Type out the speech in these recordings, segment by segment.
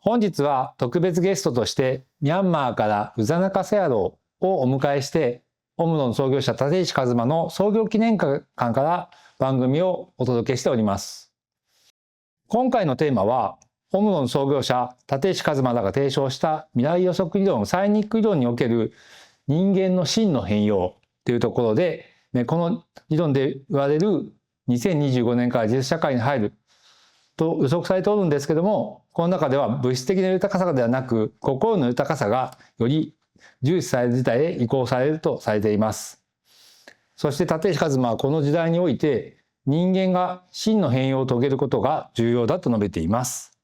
本日は特別ゲストとしてミャンマーから宇佐中セアローをお迎えしてオムロの創業者立石一馬の創業記念館から番組をお届けしております。今回のテーマはオムロの創業者立石一馬らが提唱した未来予測理論サイニック理論における人間の真の変容というところで、この理論で言われる2025年から自立社会に入ると予測されておるんですけども、この中では物質的な豊かさではなく心の豊かさがより重視される時代へ移行されるとされています。そして立石一馬はこの時代において人間が真の変容を遂げることが重要だと述べています。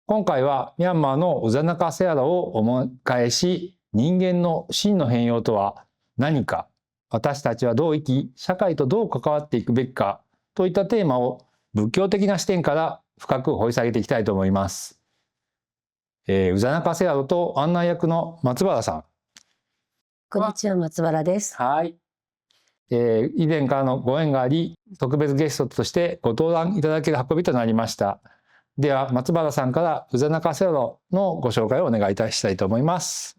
今回はミャンマーの宇佐中セアラをお迎えし、人間の真の変容とは何か、私たちはどう生き、社会とどう関わっていくべきかといったテーマを仏教的な視点から深く掘り下げていきたいと思います。宇佐中セアラと案内役の松原さん。こんにちは、松原です。はい。以前からのご縁があり、特別ゲストとしてご登壇いただける運びとなりました。では松原さんから宇佐中セアラのご紹介をお願いいたしたいと思います。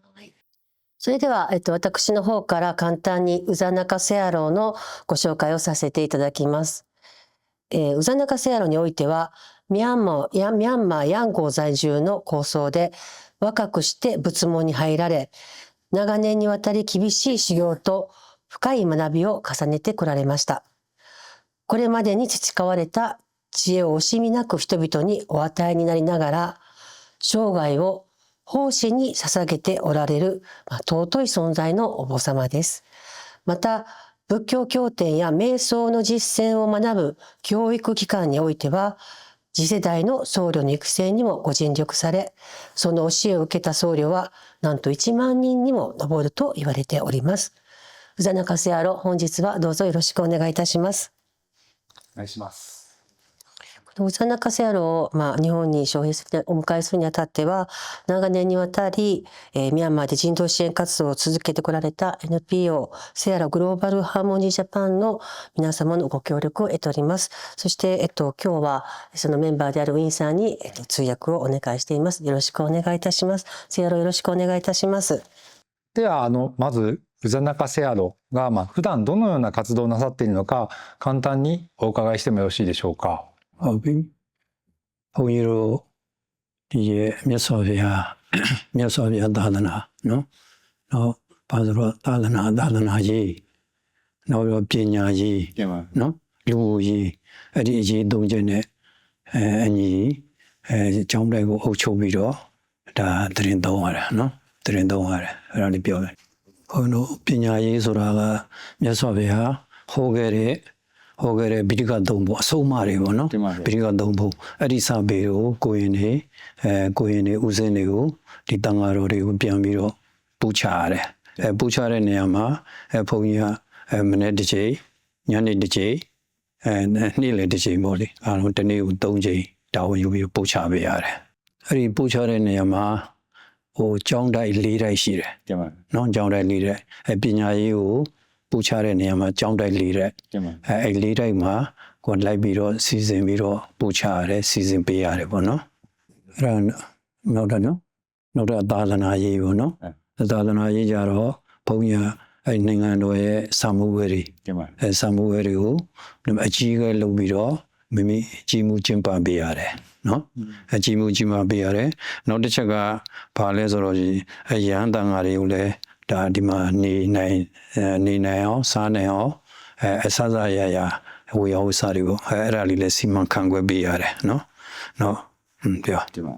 それでは、私の方から簡単に宇佐中セアラのご紹介をさせていただきます。宇佐中セアラにおいてはミャンマーヤンゴー在住の高僧で、若くして仏門に入られ、長年にわたり厳しい修行と深い学びを重ねてこられました。これまでに培われた知恵を惜しみなく人々にお与えになりながら、生涯を奉仕に捧げておられる、尊い存在のお坊様です。また仏教経典や瞑想の実践を学ぶ教育機関においては、次世代の僧侶の育成にもご尽力され、その教えを受けた僧侶はなんと1万人にも上ると言われております。宇佐中セアラ、本日はどうぞよろしくお願いいたします。お願いします。宇佐中セアラを、日本に招聘するお迎えするにあたっては、長年にわたり、ミャンマーで人道支援活動を続けてこられた NPO セアラグローバルハーモニージャパンの皆様のご協力を得ております。そして、今日はそのメンバーであるウィンさんに、通訳をお願いしています。よろしくお願いいたします。セアラ、よろしくお願いいたします。ではまず宇佐中セアラが、普段どのような活動をなさっているのか簡単にお伺いしてもよろしいでしょうか。ဟုတ်ပြီ။ဘုန်းကြီးတို့ဒီရဲ့မြတ်စွာဘုရားသာသနာနော်။နောက်ဘာလို့သာသနာကြီးနောက်ပြီးပညာကြီးနော်လူကြီးအဲ့ဒီအရေးသုံးချက်နဲ့အညီကျောင်းတိုက်ကိုအုပ်ချုပ်ပြီးတော့ဒါတရင်သုံးရတာနော်တရင်သုံးရတယ်အဲ့ဒါလေးပြောတယ်။ဘုန်းတို့ပညာရေးဆိုတာကမြတ်စွာဘုရားဟောခဲ့တဲ့ဗိဓိကသုံးဖို့အဆုံးအမတွေပေါ့နော်ဗိဓိကသုံးဖို့အဲ့ဒီစာပေကိုကိုရင်တွေဦးစင်းတွေကိုဒီတန်ဃာတော်တွေကိုပြန်ပြီးတော့ပူချရတယ်ပူချတဲ့နေရာမှာဘုန်းကြီးကမနေ့တစ်ချိန်ညနေတစ်ချိန်နေ့လယ်တစ်ချိန်ပေါ့လေအားလုံးတစ်နေ့ကို3ချိန်တာဝန်ယူပြီးပူချပေးရတယ်အဲ့ဒီပူချတဲ့နေရာမှာကျောင်းတိုက်4တိုက်ရှိတယ်နော်ကျောင်းတိုက်4တိုက်ပညာရေးကိုပူချတဲ့နေရာမှာကျောင်းတိုက်4တိုက်အဲ့4တိုက်မှာကိုလိုက်ပြီးတော့စီစဉ်ပြီးတော့ပူချရတယ်စီစဉ်ပေးရတယ်ပေါ့နော်အဲ့ဒါနောက်တော့သာသနာရေးပေါ့နော်သာသနာရေးကြတော့ဘုန်းကြီးအဲ့နိုင်ငံတော်ရဲ့စာမှုဝဲတွေစာမှုဝဲတွေကိုအကြီးအကဲလုပ်ပြီးတော့မိမိကြီးမှုကျင်းပပေးရတယ်နော်အကြီးမှုကြီးမှပေးရတယ်နောက်တစ်ချက်ကဘာလဲဆိုတော့ရဟန်းတန်ဃာတွေကိုလည်းဒါဒီမှာနေနိုင်အောင်စားနိုင်အောင်အဆအရဝေယဝစားတွေပေါ့အဲ့ဒါလေးလည်းစီမံခန့်ခွဲပေးရတယ်နော်ပြောဒီမှာ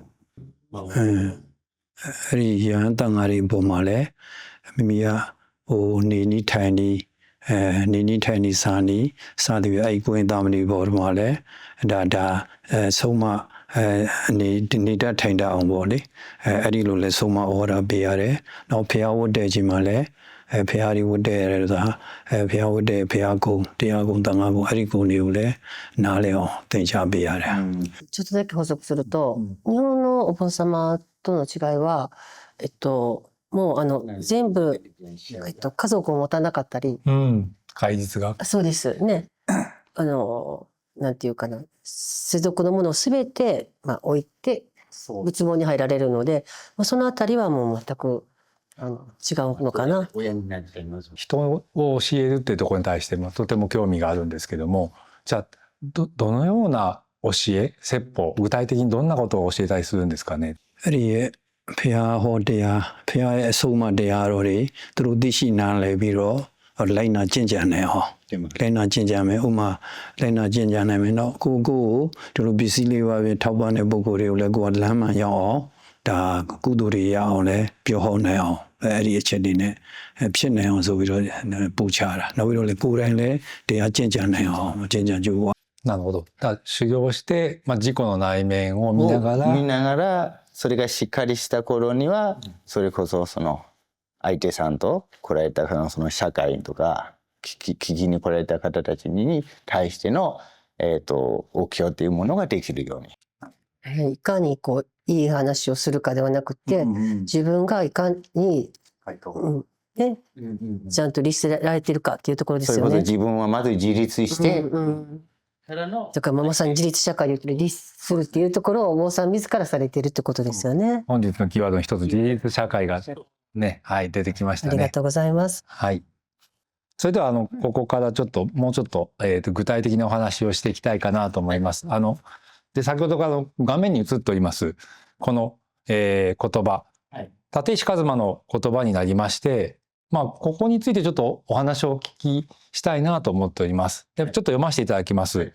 အဲ့ဒီရဟန်းတန်ဃာတွေပုံမှာလည်းမိမိကနေနီးထိုင်နီးစားတယ်အဲ့ကိုင်းသားမဏိဘောမှာလည်းဒါဆုံးမနေတတ်ထိုင်တတ်အောင်ပေါ့လေအဲ့ဒီလိုလဲဆုံးမဩဝါဒပေးရတယ်နောက်ဖျားဝတ်တဲ့ချိန်မှာလည်းဖျားရီဝတ်တဲ့ဆိုတာဖျားဝတ်တဲ့ဖျားကုံတရားကုံတန်ခါကုံအဲ့ဒီကုံတွေကိုလည်းနားလည်အောင်သင်ကြားပေးရတယ်ちょっとだけ補足すると、日本のお坊様との違いはもう全部、家族を持たなかったり、戒律がそうですねなんていうかな世俗のものを全て、置いて仏門に入られるので、そのあたりはもう全く違うのかな。親になっちゃいます。人を教えるっていうところに対してもとても興味があるんですけども、じゃあどのような教え説法、具体的にどんなことを教えたりするんですかね。အဲ့ဒီရဲ့ဖះဟောတရားဖះရဲ့အဆုံးအမတရားတော်တွေသူတို့သိရှိနားလည်ပြီးတော့လိုက်နာကျင့်ကြံနေအောင်လိုက်နာကျင့်ကြံမယ်ဥမာလိုက်နာကျင့်ကြံနိုင်မယ်เนาะကိုကိုဒီလိုပစ္စည်းလေးပါပဲထောက်ပံ့တဲ့ပုံကိုယ်တွေကိုလည်းကိုကလမ်းမှန်ရောက်အောင်ဒါကုသိုလ်တွေရအောင်လည်းပြောဟောနိုင်အောင်အဲ့ဒီအချက်တွေနဲ့ဖြစ်နိုင်အောင်ဆိုပြီးတော့ပူချတာနောက်ပြီးတော့လေကိုယ်တိုင်လည်းတရားကျင့်ကြံနိုင်အောင်ကျင့်ကြံကြိုးなるほど。だから修行して、自己の内面を見ながら、見ながらそれがしっかりした頃にはそれこそその相手さんと来られたその社会とか聞きに来られた方たちに対してのお経っていうものができるように。いかにこういい話をするかではなくて、自分がいかに、ね、ちゃんと律せられてるかっていうところですよね。そういうことで自分はまず自立して、だからまさに自立社会で律するっていうところをお坊さん自らされているってことですよね。本日のキーワードの一つ、自立社会がね、はい、出てきましたね。ありがとうございます。はい。それではここからもうちょっと、具体的なお話をしていきたいかなと思います。で先ほどから画面に映っておりますこの、言葉、立石一馬の言葉になりまして、ここについてちょっとお話をお聞きしたいなと思っております。でちょっと読ませていただきます。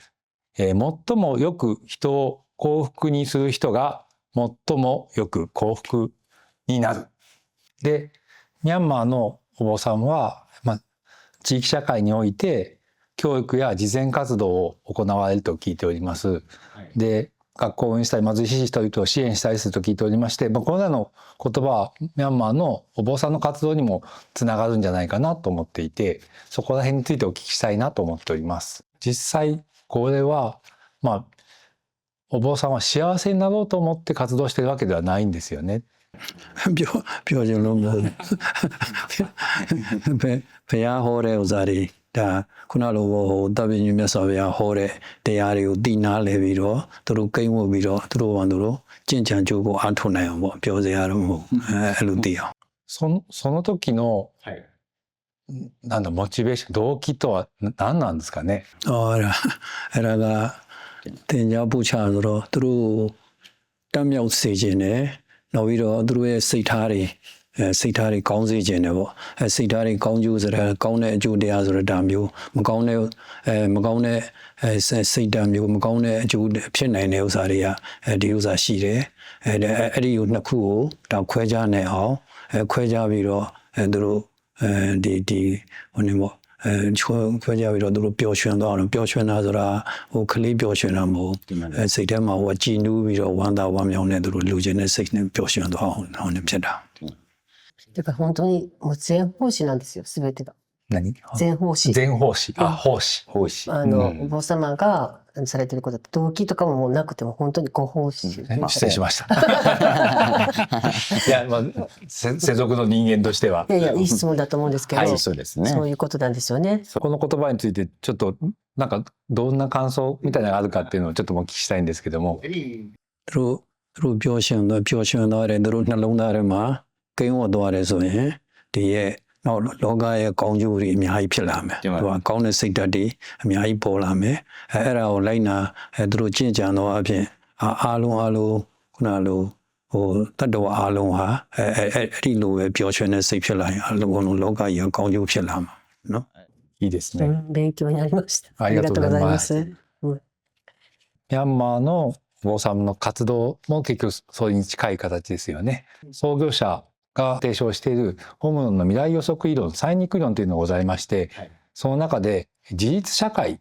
最もよく人を幸福にする人が最もよく幸福になる。で、ミャンマーのお坊さんは、地域社会において教育や慈善活動を行われると聞いております。で、学校を運営したり貧しい人々を支援したりすると聞いておりまして、これらの言葉はミャンマーのお坊さんの活動にもつながるんじゃないかなと思っていて、そこら辺についてお聞きしたいなと思っております。実際これはお坊さんは幸せになろうと思って活動しているわけではないんですよね。ပြောချင်လို့မဟုတ်ဘုရားဟောတဲ့ဥစ္စာတွေဒါခုနလိုတပ်ပညမြတ်စွာဘုရားဟောတဲ့တရားတွေကိုသိနာလဲပြီးတော့သူတို့ကိန်းဝတ်ပြီးတော့သူတို့ဘာလို့ကျင့်ကြံကြိုးကိုအားထုတ်နိုင်အောင်ပေါ့ပြောစရာတော့မဟုတ်အဲ့လိုသိအောင်その時の、なんだモチベーション動機とは何なんですかね。အဲ့ဒါကတင်ညာပူချဆိုတော့သူတို့တမ်းမြောက်စေခြင်းနဲ့နောက်ပြီးတော့သူတို့ရဲ့စိတ်ထားတွေကောင်းစေခြင်းနဲ့ပေါ့စိတ်ထားတွေကောင်းကျိုးဆိုတာကောင်းတဲ့အကျိုးတရားဆိုတာဒါမျိုးမကောင်းတဲ့စိတ်ဓာတ်မျိုးမကောင်းတဲ့အကျိုးဖြစ်နိုင်တဲ့ဥစ္စာတွေကဒီဥစ္စာရှိတယ်အဲ့ဒီကိုနှစ်ခုကိုဒါခွဲခြားနိုင်အောင်ခွဲခြားပြီးတော့သူတို့ဒီဟိုနေပေါ့ခွဲခြားပြီးတော့သူတို့ပျော်ရွှင်သွားအောင်ပျော်ရွှင်တာဆိုတာကလေးပျော်ရွှင်တာမဟုတ်စိတ်ထဲမှာကြည်နူးပြီးတော့ဝမ်းသာဝမ်းမြောက်နေသူတို့လူချင်းတဲ့စိတ်နဲ့ပျော်ရွှင်သွားအောင်ဟောနေဖြစ်တာだから本当にもう全奉仕なんですよ、すべてが。何？全奉仕。全奉仕。奉仕。お坊様がされてること動機とかももうなくても本当にご奉仕。失礼しました。いや、世俗の人間としては。いい質問だと思うんですけど、そうですね。そういうことなんですよね。この言葉についてちょっとなんかどんな感想みたいなのがあるかっていうのをちょっとお聞きしたいんですけども。သူတို့ပျော်ရွှင်သွားတယ်သူတို့နှလုံးသားထဲမှာကိန်းဝတ်သွားတယ်ဆိုရင်ဒီရဲ့နောက်လောကရဲ့ကောင်းကျိုးတွေအများကြီးဖြစ်လာမယ်။ဟိုကောင်းတဲ့စိတ်ဓာတ်တွေအများကြီးပေါ်လာမယ်။အဲ့ဒါကိုလိုက်နာသူတို့ကျင့်ကြံတော့အဖြစ်အားလုံးခုနလိုတတ္တဝါအားလုံးဟာအဲ့ဒီလိုပဲပျော်ရွှင်တဲ့စိတ်ဖြစ်လာရင်အလုံးလောကကြီးရဲ့ကောင်းကျိုးဖြစ်လာမှာနော်။いいですね。勉強になりました。ありがとうございます。ミャンマーのお坊さんの活動も結局それに近い形ですよね。創業者が提唱しているホムノンの未来予測理論、再肉論というのがございまして、その中で自立社会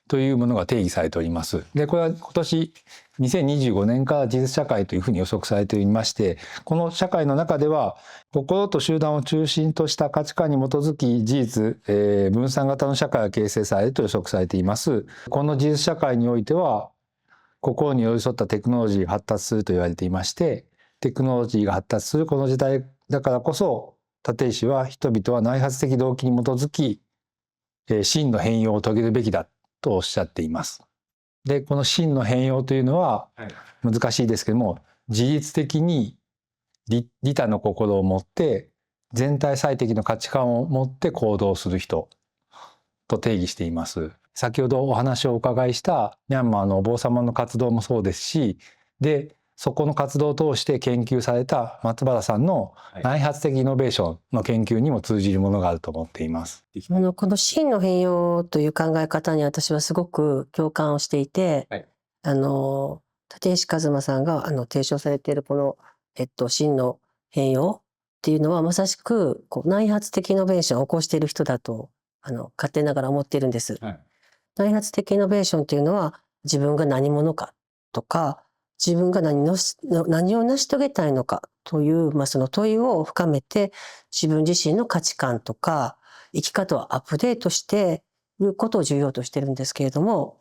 というものが定義されております。で、これは今年2025年から自立社会というふうに予測されておりまして、この社会の中では心と集団を中心とした価値観に基づき事実、分散型の社会が形成されると予測されています。この自立社会においては心に寄り添ったテクノロジーが発達すると言われていまして、テクノロジーが発達するこの時代だからこそ立石は人々は内発的動機に基づき真の変容を遂げるべきだとおっしゃっています。でこの真の変容というのは難しいですけども、自律的に利他の心を持って全体最適の価値観を持って行動する人と定義しています。先ほどお話をお伺いしたミャンマーのお坊様の活動もそうですし、でそこの活動を通して研究された松原さんの内発的イノベーションの研究にも通じるものがあると思っています。この真の変容という考え方に私はすごく共感をしていて、はい、立石一馬さんが提唱されているこの、真の変容っていうのはまさしく内発的イノベーションを起こしている人だと勝手ながら思っているんです。はい、内発的イノベーションっていうのは自分が何者かとか自分が何を成し遂げたいのかという、その問いを深めて自分自身の価値観とか生き方をアップデートしていることを重要としてるんですけれども、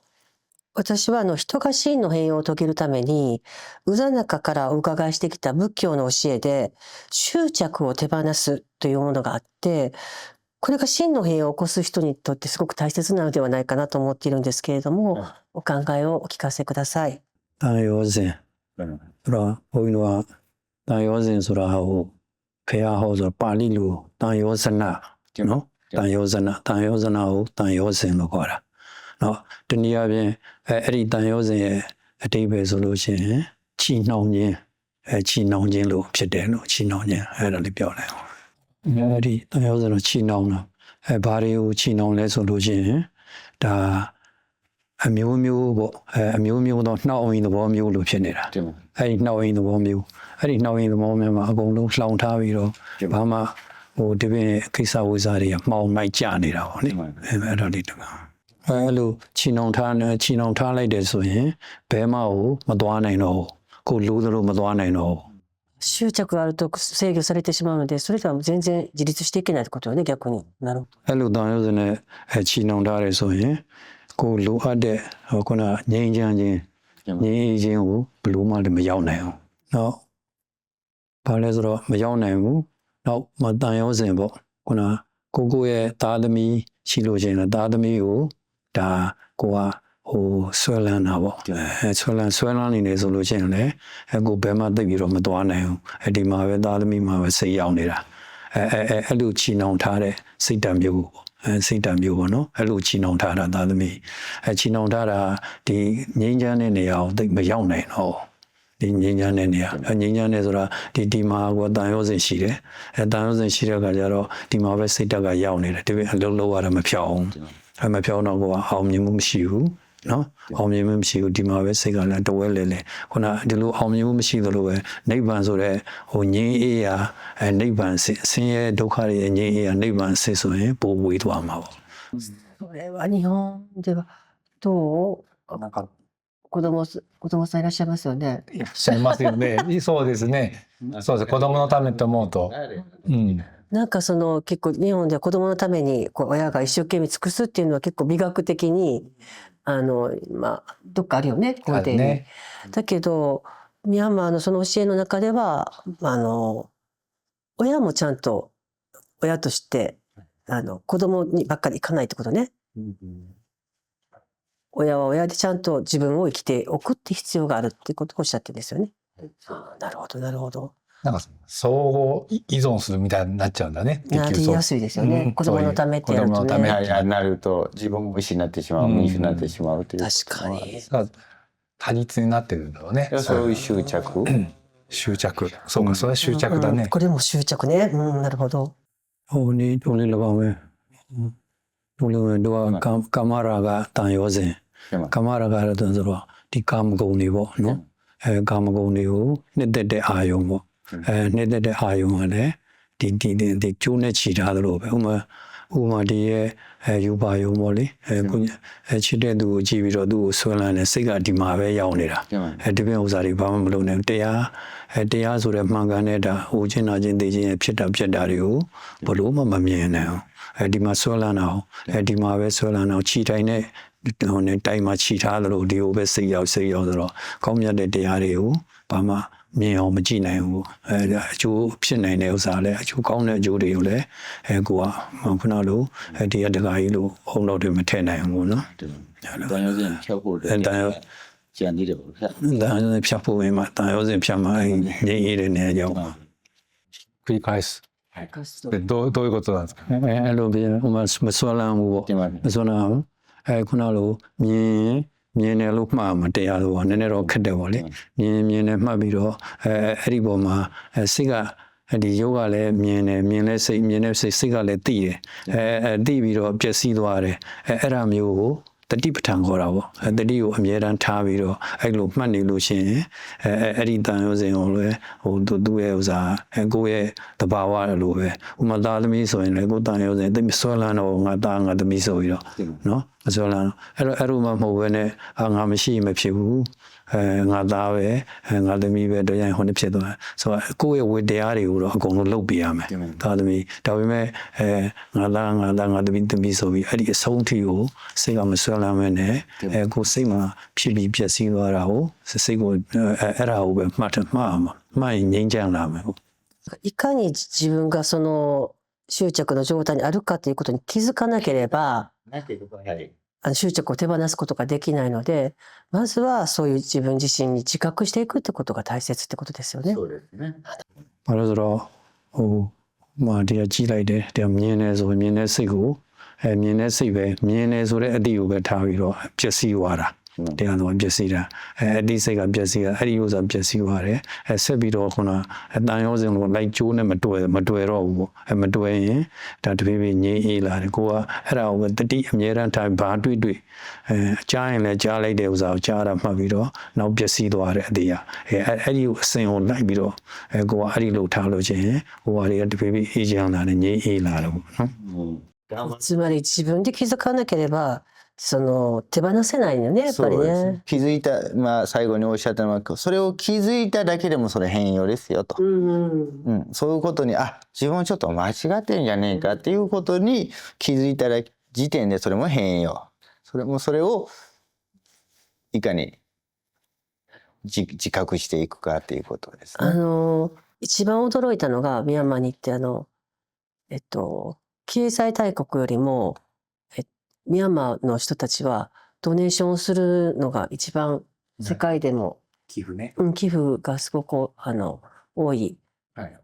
私は人が真の変容を遂げるために宇佐中からお伺いしてきた仏教の教えで執着を手放すというものがあって、これが真の変容を起こす人にとってすごく大切なのではないかなと思っているんですけれども、お考えをお聞かせください。တန်ရောစဉ်ဆိုတော့ဘုန်းကြီးတို့ကတန်ရောစဉ်ဆိုတာဟိုဖះဟောဆိုပါဠိလိုတန်ရောဇနနော်တန်ရောဇနကိုတန်ရောစဉ်လို့ခေါ်တာနော်တနည်းအားဖြင့်အဲ့ဒီတန်ရောစဉ်ရဲ့အတိပ္ပယ်ဆိုလို့ရှိရင်ချီနှောင်ခြင်းချီနှောင်ခြင်းလို့ဖြစ်တယ်လို့ချီနှောင်ခြင်းအဲ့ဒါလေးပြောလိုက်အောင်အဲ့ဒီတန်ရောစဉ်တော့ချီနှောင်တာဘာတွေကိုချီနှောင်လဲဆိုလို့ရှိရင်ဒါအမျိုးမျိုးပေါ့အမျိုးမျိုးတော့နှောက်အင်းသဘောမျိုးလို့ဖြစ်နေတာအဲ့ဒီနှောက်အင်းသဘောမျိုးအဲ့ဒီနှောက်အင်းသဘောမျိုးမှာအကုန်လုံးလှောင်ထားပြီးတော့ဘာမှဟိုဒီပြင်ကိစ္စဝိစားတွေကမှောင်မိုက်ကြနေတာပေါ့နိအဲ့ဒါလေးတကအဲ့လိုချီနှောင်ထားလိုက်တယ်ဆိုရင်ဘဲမကိုမသွားနိုင်တော့ကိုလိုသလိုမသွားနိုင်တော့執着があると制御されてしまうので、それとは全然自立していけないってことよね、逆に。なるほど。အဲ့လိုတန်ရုပ်စနဲ့ချီနှောင်ထားတယ်ဆိုရင်ကိုလိုအပ်တဲ့ခုနငြိမ်းချမ်းခြင်းကိုဘယ်လိုမှလည်းမရောက်နိုင်အောင်เนาะဘာလဲဆိုတော့မရောက်နိုင်ဘူးနောက်မတန်ရောစဉ်ပေါ့ခုနကိုရဲ့သားသမီးရှိလို့ချင်းလားသားသမီးကိုဒါကိုကဟိုဆွဲလန်းတာပေါ့ဆွဲလန်းနေနေဆိုလို့ချင်းလည်းကိုဘယ်မှသိပြီးတော့မသွားနိုင်ဘူးဒီမှာပဲသားသမီးမှာပဲစိတ်ရောက်နေတာအဲ့လိုချီနှောင်ထားတဲ့စိတ်ဓာတ်မျိုးပေါ့စိတ်ဓာတ်မျိုးပေါ့နော်အဲ့လိုချီနှောင်ထားတာသားသမီးချီနှောင်ထားတာဒီငြိမ်းချမ်းတဲ့နေရာကိုသိမရောက်နိုင်တော့ဒီငြိမ်းချမ်းတဲ့နေရာငြိမ်းချမ်းတဲ့ဆိုတာဒီမှာကတန်ရောစဉ်ရှိတယ်တန်ရောစဉ်ရှိတဲ့အခါကျတော့ဒီမှာပဲစိတ်ဓာတ်ကရောက်နေတယ်ဒီအလုံးလုံးရတာမဖြောင်းမဖြောင်းတော့ကိုကအောင်မြင်မှုမရှိဘူးနော်အောင်မြင်မှုမရှိဘူးဒီမှာပဲစိတ်ကလည်းတဝဲလဲခုနဒီလိုအောင်မြင်မှုမရှိသလိုပဲနိဗ္ဗာန်ဆိုတဲ့ဟိုငြိမ်းအေးရာနိဗ္ဗာန်ဆင်းရဲဒုက္ခတွေငြိမ်းအေးရာနိဗ္ဗာန်စစ်ဆိုရင်ပိုဝေးသွားမှာပေါ့それは日本ではどうなんか子供さんいらっしゃいますよね。いらっしゃいますよね。そうですね。そうです。子供のためと思うと、なんか結構日本では子供のために親が一生懸命尽くすっていうのは結構美学的にどっかあるよね根底に。ね、だけどミャンマーのその教えの中では親もちゃんと親として子供にばっかりいかないってことね。親は親でちゃんと自分を生きておくって必要があるってことをおっしゃってるんですよね。なるほどなるほど。なんか相互依存するみたいになっちゃうんだね。なりやすいですよね。子供のためってやるとね。なると自分も失ってしまう、見失ってしまうという。確かに。多律になってるんだろうね。そういう執着。執着。そうか、それは執着だね。これも執着ね。なるほど。ဟိုနေ့လည်းပါမယ်တို့လည်းကာမရာဂတန်ရောစဉ်ကာမရာဂရတဲ့ဆိုတော့ဒီကာမဂုဏ်တွေပေါ့နော်ကာမဂုဏ်တွေကိုနှစ်သက်တဲ့အာယုံပေါ့နှစ်သက်တဲ့အာယုံကလည်းဒီကျိုးနဲ့ချီထားသလိုပဲဥမာဒီရဲ့ယူပါယုံပေါ့လေချစ်တဲ့သူကိုကြည့်ပြီးတော့သူ့ကိုဆွဲလန်းနေစိတ်ကဒီမှာပဲရောက်နေတာဒီပြင်ဥစ္စာတွေဘာမှမလုပ်နိုင်တရားဆိုတဲ့မှန်ကန်တဲ့ဒါဟိုချင်းနာချင်းသိချင်းဖြစ်တာတွေကိုဘလို့မှမမြင်နိုင်အောင်ဒီမှာဆွဲလန်းအောင်ဒီမှာပဲဆွဲလန်းအောင်ခြိတိုင်းနဲ့ဟိုနဲ့တိုင်းမှာခြိထားသလိုဒီကိုပဲစိတ်ရောက်ဆိုတော့ကောင်းမြတ်တဲ့တရားတွေကိုဘာမှမြင်အောင်မကြည့်နိုင်ဘူးအကျိုးဖြစ်နိုင်တဲ့ဥစ္စာလည်းအကျိုးကောင်းတဲ့အကျိုးတွေကိုလည်းကိုကခုနလိုတရားတကာကြီးလို့ဟုံတော့တွေမထည့်နိုင်ဘူးနော်တန်ရောစဉ်ဖြောက်ဖို့တန် ကြံသေးတယ်ပေါ့ဗျာ တန်ရုံးစင်ဖြတ်ဖို့ဝင်မှာတန်ရုံးစင်ဖြတ်မှာငြိမ်းအေးတဲ့နေရာကြောင့် 繰り返すでどういうことなんですか？အဲ့လိုပြန်ဟိုမှာမစွမ်းလန်းဘူးပေါ့ တင်ပါ မစွမ်းလန်းအောင်ခုနလိုမြင်တယ်လို့မှားမှာတရားလို့ပေါ့နည်းနည်းတော့ခက်တယ်ပေါ့လေမြင်တယ်မှတ်ပြီးတော့အဲ့ဒီပေါ်မှာစိတ်ကဒီယောဂလည်းမြင်လဲစိတ်စိတ်ကလည်းသိတယ်သိပြီးတော့ပျက်စီးသွားတယ်အဲ့ဒါမျိုးကိုတတိပဋ္ဌာန်ခေါ်တာပေါ့တတိကိုအမြဲတမ်းထားပြီးတော့အဲ့လိုမှတ်နေလို့ရှိရင်အဲ့ဒီတန်ရုံးစင်ကိုလည်းဟိုသူ့ရဲ့ဥစားကိုယ့်ရဲ့တဘာဝလိုပဲဥမာသားသမီးဆိုရင်လည်းကိုယ်တန်ရုံးစင်သိဆွဲလန်းတော့ငါသားငါသမီးဆိုပြီးတော့နော်မဆွဲလန်းအဲ့လိုမှမဟုတ်ဘဲနဲ့ငါမရှိမဖြစ်ဘူးငါသားပဲငါသမီးပဲတို့ရင်ဟိုနှစ်ဖြစ်သွားဆိုတော့ကိုယ့်ရဲ့ဝိတရားတွေကိုတော့အကုန်လုံးလုပ်ပြရမယ်သားသမီးဒါပေမဲ့ငါသားငါသမီးဆိုပြီးအဲ့ဒီအဆုံးထိကိုစိတ်ကမဆွဲလန်းမဲနဲ့ကိုယ်စိတ်မှာဖြစ်ပြီးပျက်စီးသွားတာကိုစိတ်ကိုအဲ့ဒါကိုပဲမှရင်ငြိမ်းချမ်းလာမယ်ဟုတ် いかに自分がその執着の状態にあるかということに気づかなければなんていうかはい執着を手放すことができないので、まずはそういう自分自身に自覚していくってことが大切ってことですよね。そうですね ဘာလို့ဆိုတော့ဟိုတရားကြည့်လိုက်တယ်တရားမြင်နေဆိုမြင်တဲ့စိတ်ကိုမြင်တဲ့စိတ်ပဲမြင်နေဆိုတဲ့အတိကိုပဲထားပြီးတော့ပျက်စီးသွားတာတရားတော်ပျက်စီးတာအတိစိတ်ကပျက်စီးတာအဲ့ဒီဥစ္စာပျက်စီးသွားတယ်ဆက်ပြီးတော့ခုနအတန်ရောစင်လို့လိုက်ကျိုးနဲ့မတွေ့တော့ဘူးပေါ့မတွေ့ရင်ဒါတပြေးပြေးငြိမ်းအေးလာတယ်ကိုကအဲ့ဒါကိုပဲတတိအမြဲတမ်းထားဘာတွေ့ကြားရင်လည်းကြားလိုက်တဲ့ဥစ္စာကိုကြားတာမှတ်ပြီးတော့နောက်ပျက်စီးသွားတဲ့အသေးအဲ့ဒီကိုအစင်ကိုလိုက်ပြီးတော့ကိုကအဲ့ဒီလိုထားလို့ချင်းဟိုဟာတွေကတပြေးပြေးအေးချမ်းလာတယ်ငြိမ်းအေးလာတယ်ပေါ့နော်つまり自分で気づかなければその手放せないよねやっぱりそうですね。気づいたまあ最後におっしゃったのはそれを気づいただけでもそれ変容ですよと、そういうことに自分ちょっと間違ってんじゃねえかっていうことに気づいたら時点でそれも変容それをいかに自覚していくかっていうことですね。一番驚いたのがミャンマーに行って経済大国よりもミャンマーの人たちはドネーションをするのが一番世界でも、寄付ね。寄付がすごく多い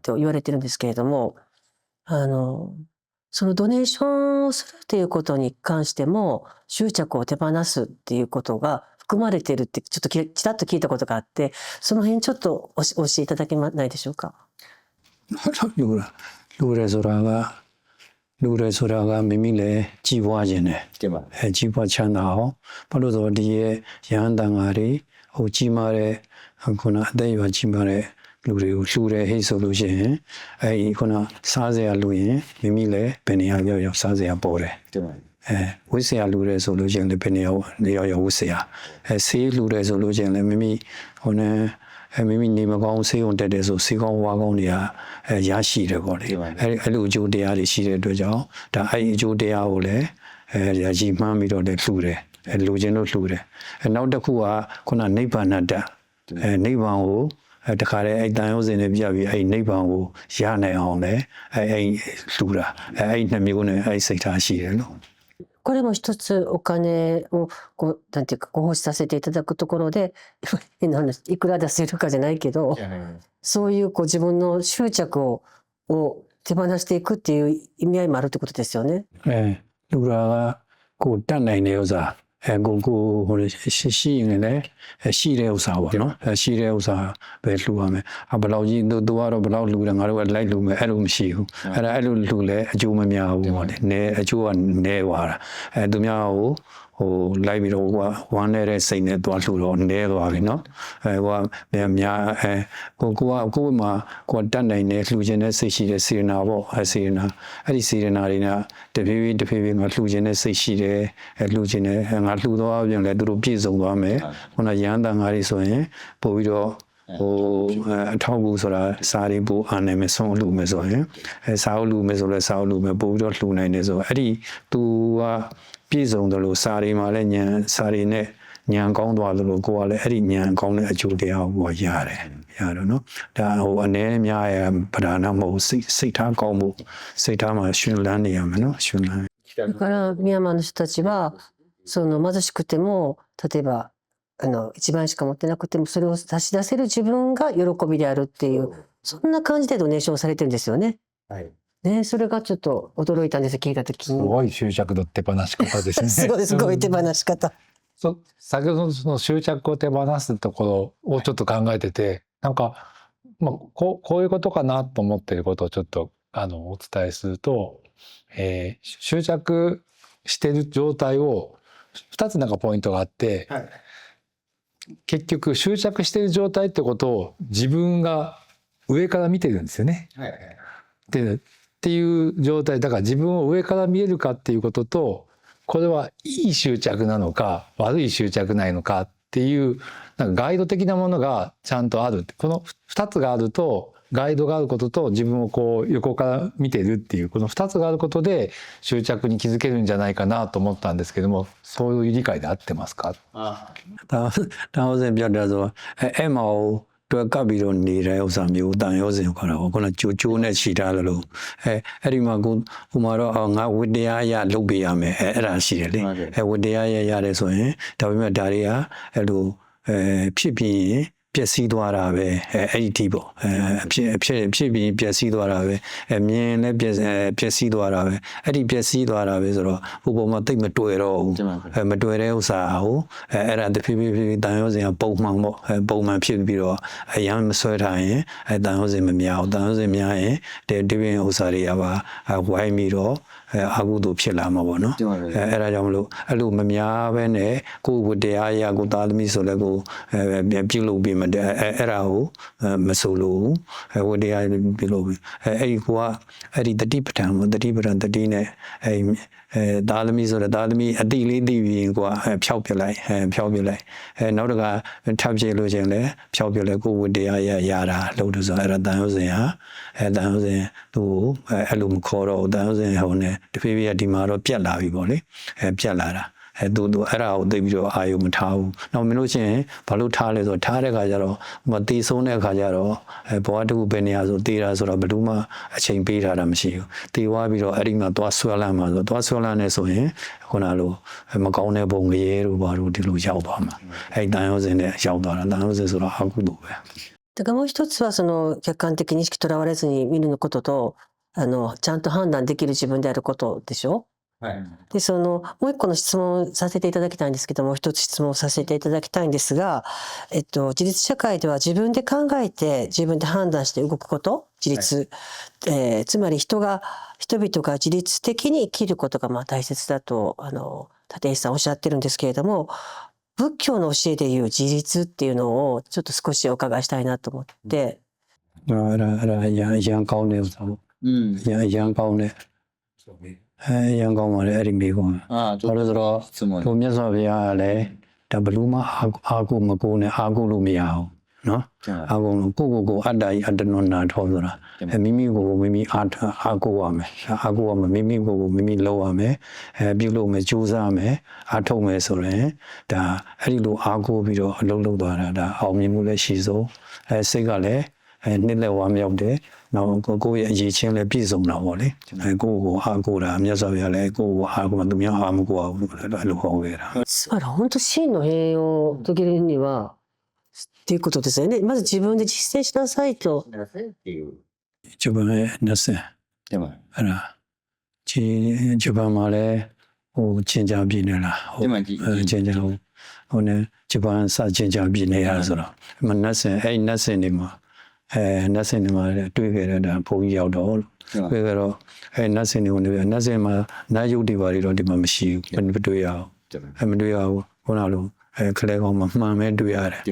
と言われてるんですけれども、そのドネーションをするっていうことに関しても執着を手放すっていうことが含まれてるってちょっとちらっと聞いたことがあって、その辺ちょっとお教えいただけないでしょうか。လူရဲဆိုတာကမိမိလည်းကြီးပွားခြင်းတယ် တင်ပါ ကြီးပွားချမ်းသာအောင်ဘာလို့ဆိုဒီရဲ့ရဟန်းတန်ဃာတွေဟိုကြီးမားတဲ့ခုနအသက်အရွယ်ကြီးမားတဲ့လူတွေကိုလှူတယ်ဟိဆိုလို့ရှိရင်အဲဒီခုနစားစရာလူရင်မိမိလည်းဘယ်နေရာရောက်စားစရာပေါ်တယ် တင်ပါ ဝိဆရာလူရဲဆိုလို့ရှိရင်လည်းဘယ်နေရာရောက်ဝိဆရာဆေးလူရဲဆိုလို့ရှိရင်လည်းမိမိဟိုနဲ့မိမိနေမကောင်းဆေးုံတက်တယ်ဆိုဆေးကောင်းဝါကောင်းတွေကရရှိတယ်ပေါ့လေအဲ့လိုအကျိုးတရားတွေရှိတဲ့အတွက်ကြောင့်ဒါအဲ့ဒီအကျိုးတရားကိုလည်းရည်မှန်းပြီးတော့လည်းလှူတယ်လူချင်းတို့လှူတယ်နောက်တစ်ခုကခုနနိဗ္ဗာန်တ္တနိဗ္ဗာန်ကိုတခါတည်းအဲ့တန်ရုံးစင်နဲ့ပြပြီးအဲ့နိဗ္ဗာန်ကိုရနိုင်အောင်လည်းအဲ့လှူတာအဲ့နှစ်မျိုးနဲ့အဲ့စိတ်ထားရှိတယ်လို့これも一つお金をなんていうかご奉仕させていただくところでいくら出せるかじゃないけどそういう自分の執着を手放していくっていう意味合いもあるってことですよね。လူရာကကိုတတ်နိုင်တဲ့ဥစ္စာကိုဟိုရှိရင်လည်းရှိတဲ့ဥစ္စာပေါ့နော်ရှိတဲ့ဥစ္စာပဲလှူရမယ်ဘယ်လောက်ကြီးသူကတော့ဘယ်လောက်လှူတယ်ငါတို့ကလိုက်လှူမယ်အဲ့လိုမရှိဘူးအဲ့လိုလှူလဲအကျိုးမများဘူးပေါ့လေနဲအကျိုးကနဲသွားတာသူများဟိုလိုက်ပြီးတော့ဝမ်းနေတဲ့စိတ်နဲ့သွားလှူတော့နဲသွားပြီနော်ဟိုကများကိုမှာကိုတတ်နိုင်တဲ့လှူခြင်းနဲ့စိတ်ရှိတဲ့စေရနာပေါ့စေရနာအဲ့ဒီစေရနာတွေနဲ့တဖြည်းဖြည်းငါလှူခြင်းနဲ့စိတ်ရှိတယ်လှူခြင်းနဲ့ငါလှူတော့အပြင်လည်းသူတို့ပြည့်စုံသွားမယ်ခုနရဟန်းတန်ဃာတွေဆိုရင်ပို့ပြီးတော့ဟိုအထောက်အကူဆိုတာစာတွေပို့အားနိုင်မယ်ဆုံးလှူမယ်ဆိုရင်စာအုပ်လှူမယ်ဆိုလည်းစာအုပ်လှူမယ်ပို့ပြီးတော့လှူနိုင်တယ်ဆိုအဲ့ဒီသူကပြည့်စုံတယ်လို့စာတွေမှာလည်းစာတွေနဲ့ဉာဏ်ကောင်းသွားတယ်လို့ကိုကလည်းအဲ့ဒီဉာဏ်ကောင်းတဲ့အကျိုးတရားကိုရတယ်နော်ဒါဟိုအနေနဲ့များရပဓာနမဟုတ်စိတ်ထားကောင်းမှုစိတ်ထားမှာရှင်လန်းနေရမယ်နော်ရှင်လန်းだからミャンマーの人たちはその貧しくても例えば一番しか持ってなくてもそれを差し出せる自分が喜びであるっていうそんな感じでドネーションされてるんですよね。はい。ね、それがちょっと驚いたんです聞いた時に。すごい執着の手放し方ですね。すごい手放し方。先ほどのその執着を手放すところをちょっと考えてて、なんか、こういうことかなと思っていることをちょっとお伝えすると、執着してる状態を2つなんかポイントがあって、はい、結局執着してる状態ってことを自分が上から見てるんですよね。はい、っていう状態だから自分を上から見えるかっていうことと、これはいい執着なのか悪い執着ないのかっていうなんかガイド的なものがちゃんとある。この2つがあるとガイドがあることと自分をこう横から見てるっていうこの2つがあることで執着に気づけるんじゃないかなと思ったんですけども、そういう理解で合ってますか？ဒါဟုတ်စဉ်ပြောတာဆိုအဲ့မှာတွက်ကပ်ပြီးတော့နေတဲ့ဥစ္စာမျိုးတန်ရောစင်ခေါ်တာပေါ့ခုနကြိုးနဲ့ခြိထားလို့အဲ့ဒီမှာကိုမှာတော့ငါဝတ္တရားအရလုပ်ပေးရမယ်အဲ့ဒါရှိတယ်လေဝတ္တရားရရတယ်ဆိုရင်ဒါပေမဲ့ဒါတွေကအဲ့လိုဖြစ်ပြီးရင်ပျက်စီးသွားတာပဲအဲ့ဒီပေါ့ဖြစ်ပြီးပျက်စီးသွားတာပဲမြင်လည်းပျက်စီးသွားတာပဲအဲ့ဒီပျက်စီးသွားတာပဲဆိုတော့ဟိုပုံမှာတိတ်မတွေ့တော့ဘူးမတွေ့တဲ့ဥစ္စာကိုအဲ့ဒါတဖြည်းဖြည်းတန်ရောစင်ကပုံမှန်ပေါ့ပုံမှန်ဖြစ်ပြီးတော့အရန်မဆွဲထားရင်တန်ရောစင်မများဘူးတန်ရောစင်များရင်ဒီပြင်ဥစ္စာတွေကပါဝိုင်းပြီးတော့အာဟုသူဖြစ်လာမှာပေါ့နော်အဲ့ဒါကြောင့်မလို့အဲ့လိုမများပဲနဲ့ကိုယ်ဝတ္တရားအရာကိုသားသမီးဆိုလည်းကိုပြုလုပ်ပြီးမှအဲ့ဒါကိုမဆိုလို့ဝတ္တရားပြုလုပ်ပြီးအဲ့ဒီကိုကအဲ့ဒီတတိပဋ္ဌာန်တတိနဲ့သားသမီးဆိုတော့သားသမီးအတိလေးသိပြီးရင်ကိုကဖြောက်ပြလိုက်နောက်တကထပ်ပြလို့ချင်းလည်းဖြောက်ပြလိုက်ကိုဝတ္တရားရတာလို့ဆိုအဲ့ဒါတန်ရုံးစဉ်ဟာတန်ရုံးစဉ်သူ့အဲ့လိုမခေါ်တော့တန်ရုံးစဉ်ဟိုနဲ့တဖြည်းဖြည်းဒီမှာတော့ပြတ်လာပြီပေါ့လေပြတ်လာတာသူအဲ့ဒါကိုသိပြီးတော့အာယုံမထားဘူး။နောက်မလို့ချင်းဘာလို့ထားလဲဆိုတော့ထားတဲ့ခါကျတော့မတီးဆုံးတဲ့ခါကျတော့ဘဝတခုပဲနေရဆိုတေးတာဆိုတော့ဘယ်သူမှအချိန်ပေးထားတာမရှိဘူး။တေးသွားပြီးတော့အဲ့ဒီမှာသွားဆွဲလန်းမှာဆိုသွားဆွဲလန်းနေဆိုရင်ခုနလိုမကောင်းတဲ့ဘုံငရဲတို့ဘာလို့ဒီလိုရောက်သွားမှာ။အဲ့တန်ရုံးစင်နဲ့ရောက်သွားတာတန်ရုံးစင်ဆိုတော့အကုသိုလ်ပဲだからもう一つはその客観的に意識とらわれずに見ることとちゃんと判断できる自分であることでしょ。はい、でもう一個の質問をさせていただきたいんですけども一つ質問をさせていただきたいんですが、自立社会では自分で考えて自分で判断して動くこと自立、はいつまり人々が自律的に生きることが大切だと立石さんおっしゃってるんですけれども仏教の教えでいう自立っていうのをちょっと少しお伺いしたいなと思って。あらやんကောင်းတယ်ဆိုတော့ရန်ကောင်းတယ်ရန်ကောင်းပါလေအဲ့ဒီမိကုန်းဘာလို့ဆိုတော့ကိုမြတ်စွာဘုရားကလည်းဒါဘလူးမအာကုမကိုနဲ့အာကုလို့မရအောင်နော်အာကုလို့ကိုအတ္တကြီးအတ္တနောနာထောဆိုတာမိမိကိုမိမိအာကုရမယ်အာကုရမယ်မိမိကိုမိမိလုပ်ရမယ်ပြုလုပ်မယ်ကြိုးစားမယ်အာထုတ်မယ်ဆိုရင်ဒါအဲ့ဒီလိုအာကုပြီးတော့အလုံးလုံးသွားတာဒါအောင်မြင်မှုလည်းရှိဆုံးစိတ်ကလည်းနှစ်လက်ဝါမြောက်တယ်နောက်ကိုယ့်ရဲ့အရေးချင်းလည်းပြည့်စုံတာပေါ့လေကိုယ့်ကိုအားကိုးတာမြတ်စွာဘုရားလည်းကိုယ့်ကိုအားကိုးမှသူများအားမကိုးအောင်အဲ့လိုဟောခဲ့တာつまり本当真の平穏を遂げるにはっていうことですよね。まず自分で実践しなさいと。自分で20でもအဲ့ဒါဂျပန်မှာလည်းဟိုချင်းကြပြည်နေလားချင်းကြဟိုနဲ့ဂျပန်စချင်းကြပြည်နေရဆိုတော့မ20အဲ့20နေမှာ20နေမှာတွေ့ခဲ့တဲ့ဒါဘုန်းကြီးရောက်တော့တွေ့ကြတော့နတ်စင်တွေနတ်စင်မှာနတ်ရုပ်တွေပါတော့ဒီမှာမရှိဘူးမတွေ့ရအောင်မတွေ့ရဘူးခုနလိုခလဲကောင်မှာမှန်မဲတွေ့ရတယ်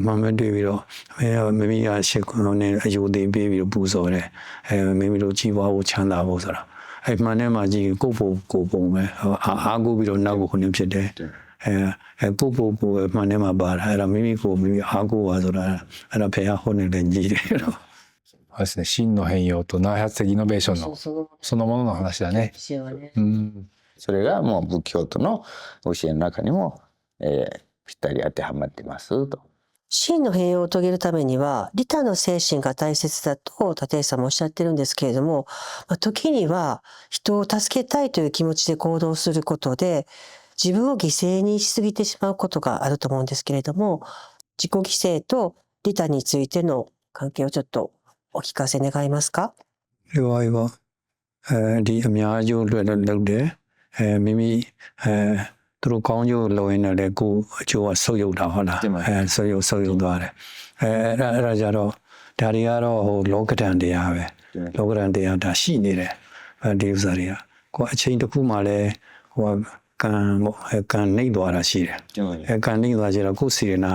မှန်မဲတွေ့ပြီးတော့မိမိကရှစ်ခွန်းနဲ့အယူသေးပေးပြီးတော့ပူဇော်တယ်မိမိတို့ကြီးပွားဖို့ချမ်းသာဖို့ဆိုတာမှန်ထဲမှာကြည့်ကိုပုံပဲအားကိုပြီးတော့နောက်ကိုခုနှစ်ဖြစ်တယ်ကိုမှန်ထဲမှာပါတာအဲ့ဒါမိမိကိုမိမိအားကိုပါဆိုတာအဲ့ဒါဖေဟောနေတယ်ကြီးတယ်တော့そうですね、真の変容と内発的イノベーションのそのものの話だね。それがもう仏教徒の教えの中にも、ぴったり当てはまってますと。真の変容を遂げるためには利他の精神が大切だと立石さんもおっしゃってるんですけれども、時には人を助けたいという気持ちで行動することで自分を犠牲にしすぎてしまうことがあると思うんですけれども、自己犠牲と利他についての関係をちょっとお聞かせ願えますか？ဒီဝါရောဒီအများကျိုးအတွက်လည်းလုပ်တယ်မိမိသူတို့ကောင်းကျိုးလိုရင်းနဲ့လည်းကိုယ်အကျိုးကဆုပ်ယုပ်တာဟုတ်လားဆုပ်ယုပ်သွားတယ်အဲ့ဒါကြတော့ဒါတွေကတော့ဟိုလောကဓာတ်တရားပဲလောကဓာတ်တရားဒါရှိနေတယ်ဒီဥစ္စာတွေကကိုယ်အချိန်တစ်ခုမှလည်းဟိုကံကံနှိမ့်သွားတာရှိတယ်ကံနှိမ့်သွားကြတော့ကိုယ်စေရနာ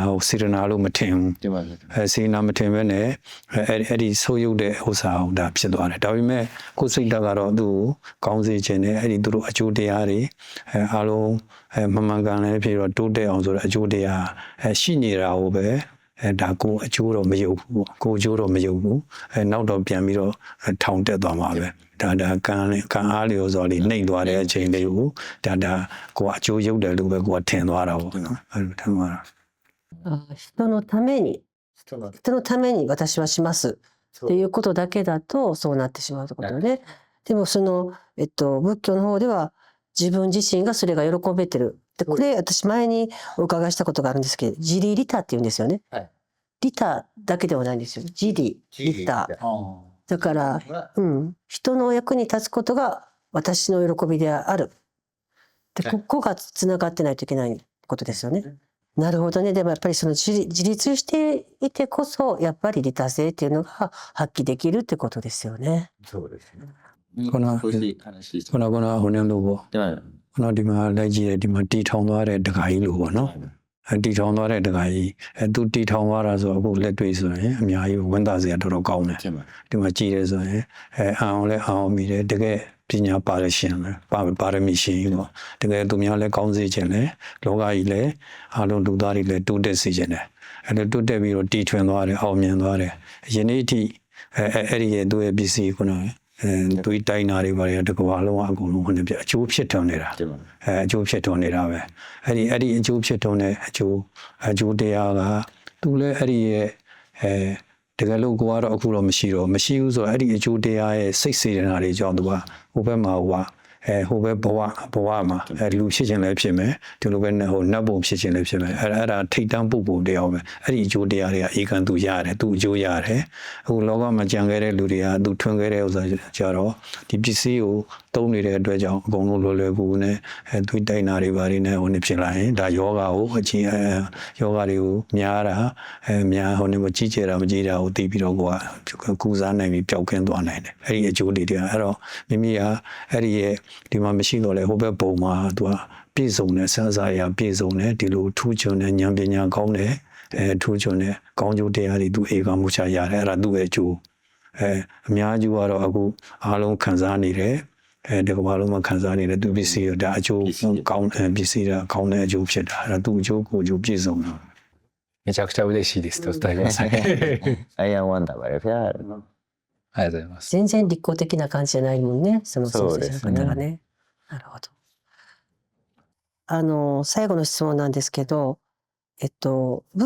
လို့မထင်ဘူးစေရနာမထင်ဘဲနဲ့အဲ့ဒီဆုပ်ယုပ်တဲ့ဥစ္စာဟိုဒါဖြစ်သွားတယ်ဒါပေမဲ့ကိုယ်စိတ်ဓာတ်ကတော့သူ့ကိုကောင်းစေခြင်းနဲ့အဲ့ဒီသူတို့အကျိုးတရားတွေအားလုံးမမှန်ကန်လည်းဖြစ်တော့တိုးတက်အောင်ဆိုတော့အကျိုးတရားရှိနေတာကိုပဲဒါကိုအကျိုးတော့မယုံဘူးကိုအကျိုးတော့မယုံဘူးနောက်တော့ပြန်ပြီးတော့ထောင်တက်သွားမှာပဲဒါကံအားလျော်စွာလေးနှိမ့်သွားတဲ့အချိန်လေးကိုဒါကိုအကျိုးရုပ်တယ်လို့ပဲကိုထင်သွားတာပေါ့နော်အဲ့လိုထင်သွားတာ人のために私はしますっていうことだけだとそうなってしまうってことよね。でもその、仏教の方では自分自身がそれが喜べてる。でこれ私前にお伺いしたことがあるんですけど、自利利他って言うんですよね。はい、利他だけではないんですよ。自利利他。だから、人の役に立つことが私の喜びである。でここがつながってないといけないことですよね。なるほどね。でもやっぱりその自立していてこそやっぱり利他性っていうのが発揮できるってことですよね。そうですね。このほねလို့ပေါ့このဒီမှာလိုက်ကြည့်တဲ့ဒီမှာတီထောင်သွားတဲ့တခါကြီးလို့ပေါ့နော်တီထောင်သွားတဲ့တခါကြီးသူတီထောင်သွားတာဆိုအခုလက်တွေ့ဆိုရင်အများကြီးဝန်သားစရာတော်တော်ကောင်းတယ်ဒီမှာကြည့်ရဲဆိုရင်အောင်လဲအောင်မိတယ်တကယ်ပညာပါရရှင်ပါရမီရှင်ပေါ့တကယ်သူများလဲကောင်းစေခြင်းလဲလောကကြီးလဲအားလုံးလူသားတွေလဲတိုးတက်စေခြင်းတယ်အဲ့လိုတိုးတက်ပြီးတော့တီထွင်သွားတယ်အောင်မြင်သွားတယ်ယနေ့အထိအဲ့ဒီရဲ့သူ့ရဲ့ပစ္စည်းခုနသူတိုင်းနာတွေပါရတကွာလုံးအကုန်လုံးဟိုနေပြအကျိုးဖြစ်ထွန်းနေတာအကျိုးဖြစ်ထွန်းနေတာပဲအဲ့ဒီအကျိုးဖြစ်ထွန်းတဲ့အကျိုးတရားကသူလည်းအဲ့ဒီရဲ့တကယ်လို့ကိုကတော့အခုတော့မရှိဘူးဆိုတော့အဲ့ဒီအကျိုးတရားရဲ့စိတ်စေတနာတွေကြောင့်သူကဟိုဘက်မှာဟိုဘက်ဘဝမှာလူဖြစ်ခြင်းလည်းဖြစ်မယ်ဒီလိုပဲဟိုနတ်ဘုံဖြစ်ခြင်းလည်းဖြစ်မယ်အဲ့ဒါထိတ်တန့်ပုဂ္ဂိုလ်တရားပဲအဲ့ဒီအကျိုးတရားတွေကဧကန်သူရတယ်သူအကျိုးရတယ်အခုလောကမှာကြံခဲ့တဲ့လူတွေကသူထွန်းခဲ့တဲ့ဥစ္စာကြတော့ဒီပစ္စည်းကိုသုံးနေတဲ့အတွက်ကြောင့်အကုန်လုံးလွယ်ကူနဲ့သူတိုက်နာတွေပါနေဟိုနေဖြစ်လာရင်ဒါယောဂကိုအချင်းယောဂတွေကိုများတာများဟိုနေမကြီးကျယ်တာမကြီးတာကိုသိပြီးတော့ကိုကကူစားနိုင်ပြီးပျောက်ကင်းသွားနိုင်တယ်အဲ့ဒီအကျိုးတွေအဲ့တော့မိမိကအဲ့ဒီရဲ့ဒီမှာမရှိတော့လေဟိုဘက်ပုံမှာသူကပြည့်စုံတဲ့ဆန်းစားရပြည့်စုံတဲ့ဒီလိုထူးချွန်တဲ့ဉာဏ်ပညာကောင်းတဲ့ထူးချွန်တဲ့ကောင်းကျိုးတရားတွေသူဧကမှုချရတယ်အဲ့ဒါသူ့ရဲ့အကျိုးအများကျိုးကတော့အခုအားလုံးခံစားနေတယ်ဒီကမ္ဘာလုံးမှာခံစားနေတဲ့သူပစ္စည်းဒါအကျိုးကောင်းပစ္စည်းကောင်းတဲ့အကျိုးဖြစ်တာအဲ့ဒါသူ့အကျိုးကိုအကျိုးပြည့်စုံတာめちゃくちゃ嬉しいですと伝えてください。アイアンワンダーバレフェアありがとうございます。全然利己的な感じじゃないもんね。その創生者の方がね。なるほど。最後の質問なんですけど、仏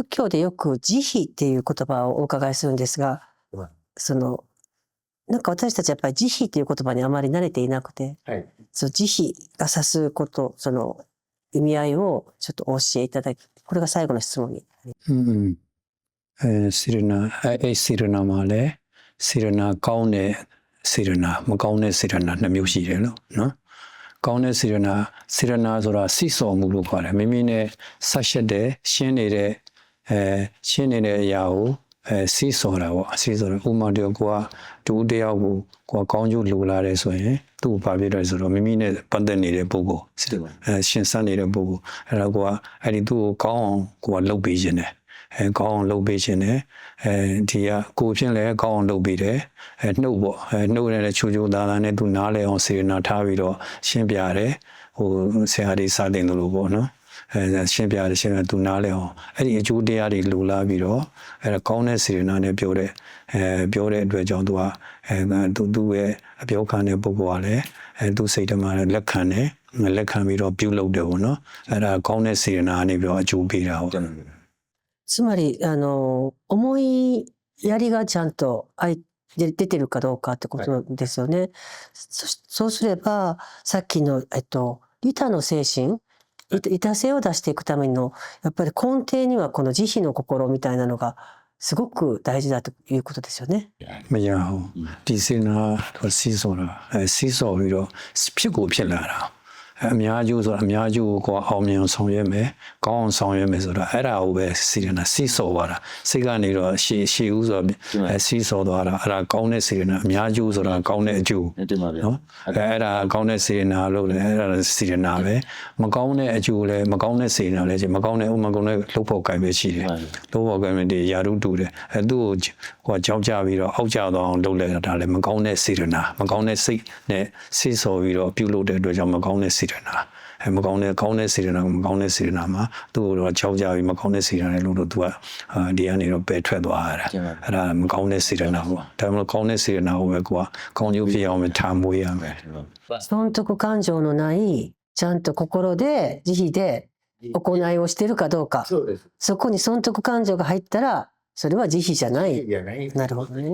教でよく慈悲っていう言葉をお伺いするんですが、なんか私たちやっぱり慈悲っていう言葉にあまり慣れていなくて、その慈悲が指すこと、その意味合いをちょっとお教えいただき、これが最後の質問に。စေရနာမှာလည်းစေရနာကောင်းတဲ့စေရနာမကောင်းတဲ့စေရနာနှစ်မျိုးရှိတယ်လို့နော်ကောင်းတဲ့စေရနာဆိုတာစိစော်မှုလို့ခေါ်တယ်မိမိနဲ့ဆက်ရှက်တဲ့ရှင်းနေတဲ့အရာကိုစိစော်တာပေါ့စိစော်တယ်ဥပမာတယောက်ကတူတယောက်ကိုကောင်းကျိုးလိုလာတယ်ဆိုရင်သူ့ကိုပါပြတယ်ဆိုတော့မိမိနဲ့ပတ်သက်နေတဲ့ပုဂ္ဂိုလ်ရှင်ဆက်နေတဲ့ပုဂ္ဂိုလ်အဲ့တော့အဲ့ဒီသူ့ကိုကောင်းအောင်လုပ်ပေးခြင်းတယ်ကောင်းအောင်လုပ်ပေးခြင်းနဲ့ဒီကကိုဖြင့်လည်းကောင်းအောင်လုပ်ပေးတယ်နှုတ်ပေါ့နှုတ်နဲ့ချိုသားနဲ့သူနားလဲအောင်စေရနာထားပြီးတော့ရှင်းပြတယ်ဟိုဆရာတွေစတင်လို့ပေါ့နော်ရှင်းပြသူနားလဲအောင်အဲ့ဒီအကျိုးတရားတွေလိုလားပြီးတော့အဲ့ဒါကောင်းတဲ့စေရနာနဲ့ပြောတဲ့အတွက်ကြောင့်သူကသူ့ရဲ့အပြောခံတဲ့ပုဂ္ဂိုလ်ကလည်းသူစိတ်ထဲမှာလက်ခံပြီးတော့ပြုလုပ်တယ်ပေါ့နော်အဲ့ဒါကောင်းတဲ့စေရနာကနေပြီးတော့အကျိုးပေးတာပေါ့つまり思いやりがちゃんと出てるかどうかってことですよね。そうすればさっきの利他の精神いたせを出していくためのやっぱり根底にはこの慈悲の心みたいなのがすごく大事だということですよね。မရဘူးဒီစေနာတော့စီးစောတာစီးစောပြီးတော့ဖြစ်ကိုဖြစ်လာတာအများကျိုးဆိုတာအများကျိုးကိုအောင်မြင်ဆောင်ရွက်မယ်ကောင်းအောင်ဆောင်ရွက်မယ်ဆိုတာအဲ့ဒါကိုပဲစေနာစီးစောပါတာစိတ်ကနေတော့ရှေ့ဦးဆိုစီးစောသွားတာအဲ့ဒါကောင်းတဲ့စေနာအများကျိုးဆိုတာကောင်းတဲ့အကျိုး တင်ပါဗျာ နော်အဲ့ဒါကောင်းတဲ့စေနာလို့လည်းအဲ့ဒါစေနာပဲမကောင်းတဲ့အကျိုးလည်းမကောင်းတဲ့စေနာလည်းမကောင်းတဲ့ဥမကောင်းတဲ့လှုပ်ဖို့ကိုင်ပဲရှိတယ်လှုပ်ဖို့ကိုင်ပဲဒီယာရုတူတယ်အဲ့သူ့ကိုကြောက်ကြပြီးတော့အောက်ကြသွားအောင်လုပ်လိုက်တာလည်းမကောင်းတဲ့စေနာမကောင်းတဲ့စိတ်နဲ့စိတ်ဆော်ပြီးတော့ပြုလုပ်တဲ့အတွက်ကြောင့်မကောင်းတဲ့စေနာမကောင်းတဲ့ကောင်းတဲ့စေနာမကောင်းတဲ့စေနာမှာသူ့ကိုတော့ကြောက်ကြပြီးမကောင်းတဲ့စေနာနဲ့လို့သူကဒီကနေတော့ပယ်ထွက်သွားရတာအဲ့ဒါမကောင်းတဲ့စေနာပေါ့ဒါမှမဟုတ်ကောင်းတဲ့စေနာကိုပဲကိုကကောင်းကျိုးဖြစ်အောင်ထားမွေးရမယ် 損得感情のないちゃんと心で慈悲で行いをしてるかどうか、そうです。そこに損得感情が入ったらそれは慈悲じゃない。いやないなるほどね。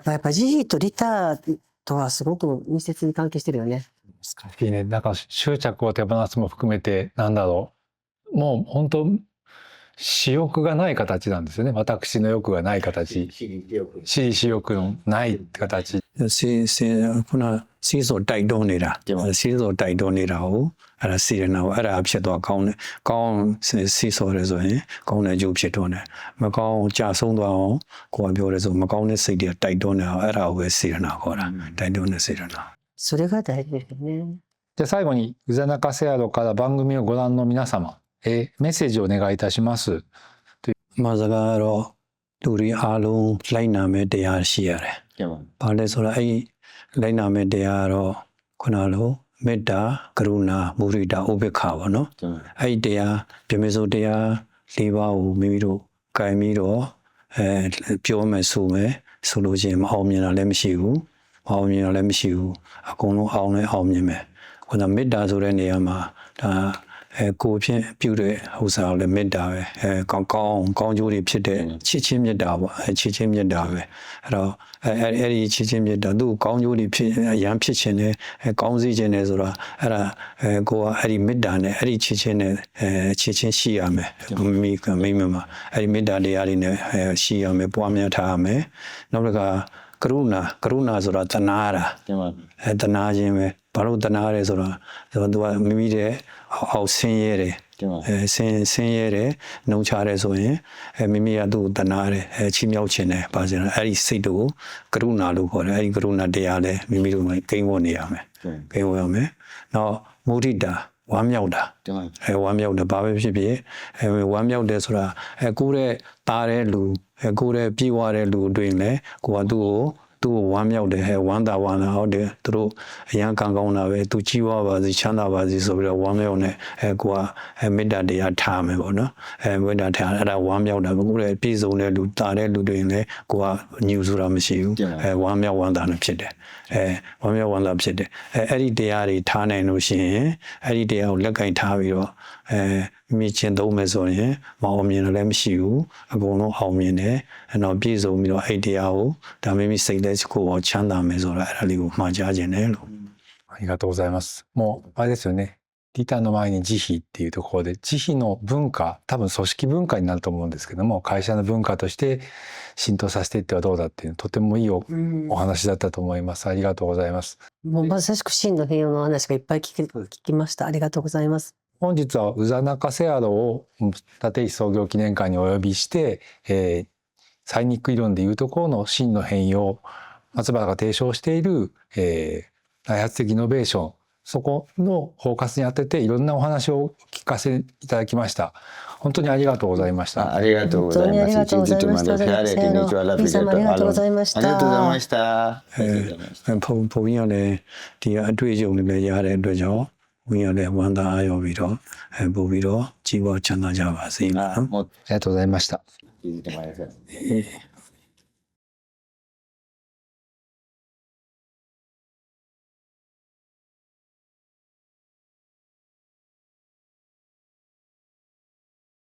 やっぱ慈悲と利他とはすごく密接に関係してるよね。難しいね。なんか執着を手放すも含めてなんだろう。もう本当私欲がない形なんですよね。私の欲がない形。私利私欲のない形。ခုနစီးစောတိုက်တွန်းနေတာစီးစောတိုက်တွန်းနေတာကိုအဲ့ဒါစီရနာကိုအဲ့ဒါဖြစ်သွားကောင်းတယ်ကောင်းစီးစောရဲဆိုရင်ကောင်းတဲ့အကျိုးဖြစ်တော့တယ်မကောင်းကြာဆုံးသွားအောင်ကိုယ်ကပြောရဲဆိုမကောင်းတဲ့စိတ်တွေတိုက်တွန်းနေတာအဲ့ဒါကိုပဲစီရနာခေါ်တာတိုက်တွန်းတဲ့စီရနာ それが大事ですよね。じゃあ最後に宇佐中セアロから番組をご覧の皆様、メッセージをお願いいたします。まずကတော့လူတွေအားလုံးလိုက်နာမဲ့တရားရှိရတယ်။ဘာလဲဆိုတော့အဲ့လိုက်နာမဲ့တရားကတော့ခုနလိုမေတ္တာကရုဏာမုဒိတာဥပေက္ခပေါ့နော်။အဲ့တရားပြမေစိုးတရား၄ပါးကိုမိမိတို့ကင်ပြီးတော့ပြောမယ်ဆိုမယ်ဆိုလို့ချင်းမအောင်မြင်တာလည်းမရှိဘူး။မအောင်မြင်တာလည်းမရှိဘူး။အကုန်လုံးအောင်လည်းအောင်မြင်မယ်။ခုနမေတ္တာဆိုတဲ့နေရာမှာဒါကိုဖြင့်ပြုတဲ့ဥစ္စာကိုလည်းမေတ္တာပဲကောင်းကျိုးတွေဖြစ်တဲ့ချစ်ချင်းမေတ္တာပေါ့ချစ်ချင်းမေတ္တာပဲအဲ့တော့အဲ့ဒီချစ်ချင်းမေတ္တာသူ့ကောင်းကျိုးတွေဖြစ်ရန်ဖြစ်ခြင်းနဲ့ကောင်းစေခြင်းနဲ့ဆိုတာအဲ့ဒါကိုကအဲ့ဒီမေတ္တာနဲ့အဲ့ဒီချစ်ချင်းနဲ့ချစ်ချင်းရှိရမယ်မိမမှာအဲ့ဒီမေတ္တာတရားတွေနဲ့ရှိရမယ်ပွားများထားရမယ်နောက်တစ်ခါကရုဏာဆိုတာတနာတာတနာခြင်းပဲဘာလို့တနာရဲဆိုတော့သူကမိမိတဲ့အောက်ဆင်းရဲတယ်ဆင်းရဲတယ်နှုံချရဲဆိုရင်မိမိကသူ့တနာတယ်ချီးမြှောက်ခြင်းတယ်ပါစင်အဲ့ဒီစိတ်တို့ကရုဏာလို့ခေါ်တယ်အဲ့ဒီကရုဏာတရားလည်းမိမိတို့ကိန်းဝတ်နေရမယ်ကိန်းဝတ်ရမယ်နောက်မုဒိတာဝမ်းမြောက်တာဝမ်းမြောက်တယ်ဘာပဲဖြစ်ဖြစ်ဝမ်းမြောက်တယ်ဆိုတာကိုယ်တဲ့သားတဲ့လူကိုယ်တဲ့ပြေးွားတဲ့လူအတွင်းလဲကိုကသူ့ကိုဝမ်းမြောက်တယ်ဝမ်းသာဟုတ်တယ်သူတို့အရန်ကောင်းတာပဲသူကြီးွားပါစေချမ်းသာပါစေဆိုပြီးတော့ဝမ်းမြောက်နေကိုကမေတ္တာတရားထားမယ်ပေါ့နော်မေတ္တာထားအဲ့ဒါဝမ်းမြောက်တာကိုလည်းပြည့်စုံတဲ့လူတာတဲ့လူတွေရင်လည်းကိုကညူဆိုတာမရှိဘူးဝမ်းမြောက်ဝမ်းသာနေဖြစ်တယ်ဝမ်းမြောက်ဝမ်းသာဖြစ်တယ်အဲ့ဒီတရားတွေထားနိုင်လို့ရှိရင်အဲ့ဒီတရားကိုလက်ကင်ထားပြီးတော့မိချင်းသုံးမယ်ဆိုရင်မအောင်မြင်လည်းမရှိဘူးအကုန်လုံးအောင်မြင်တယ်အဲ့တော့ပြည့်စုံပြီးတော့အဲ့တရားကိုဒါမိမိစိတ်လက်ကိုချမ်းသာမယ်ဆိုတာအဲ့ဒါလေးကိုမှားကြားခြင်းတယ်လို့ありがとうございます。もうあれですよね。利他の前に慈悲っていうところで慈悲の文化多分組織文化になると思うんですけども会社の文化として浸透させていってはどうだっていうとてもいいお話だったと思います。ありがとうございます。もうまさしく真の平和の話がいっぱい聞きました。ありがとうございます。本日は宇佐中セアロを立石創業記念館にお呼びして、サイニック理論でいうところの真の変容松原が提唱している、開発的イノベーションそこのフォーカスに当てていろんなお話を聞かせいただきました。本当にありがとうございました。ありがとうございます。ありがとうございました。ありがとうございました。ありがとうございました。ဘုံကြီးကလည်းဒီအတွေ့အကြုံတွေလည်းရတဲ့အတွက်ကြောင့်ဘုံကြီးကလည်းဝမ်းသာအားရပြီးတော့ပို့ပြီးတော့ကြီးပွားချမ်းသာကြပါစေနော်。ありがとうございました。聞いてもらえます。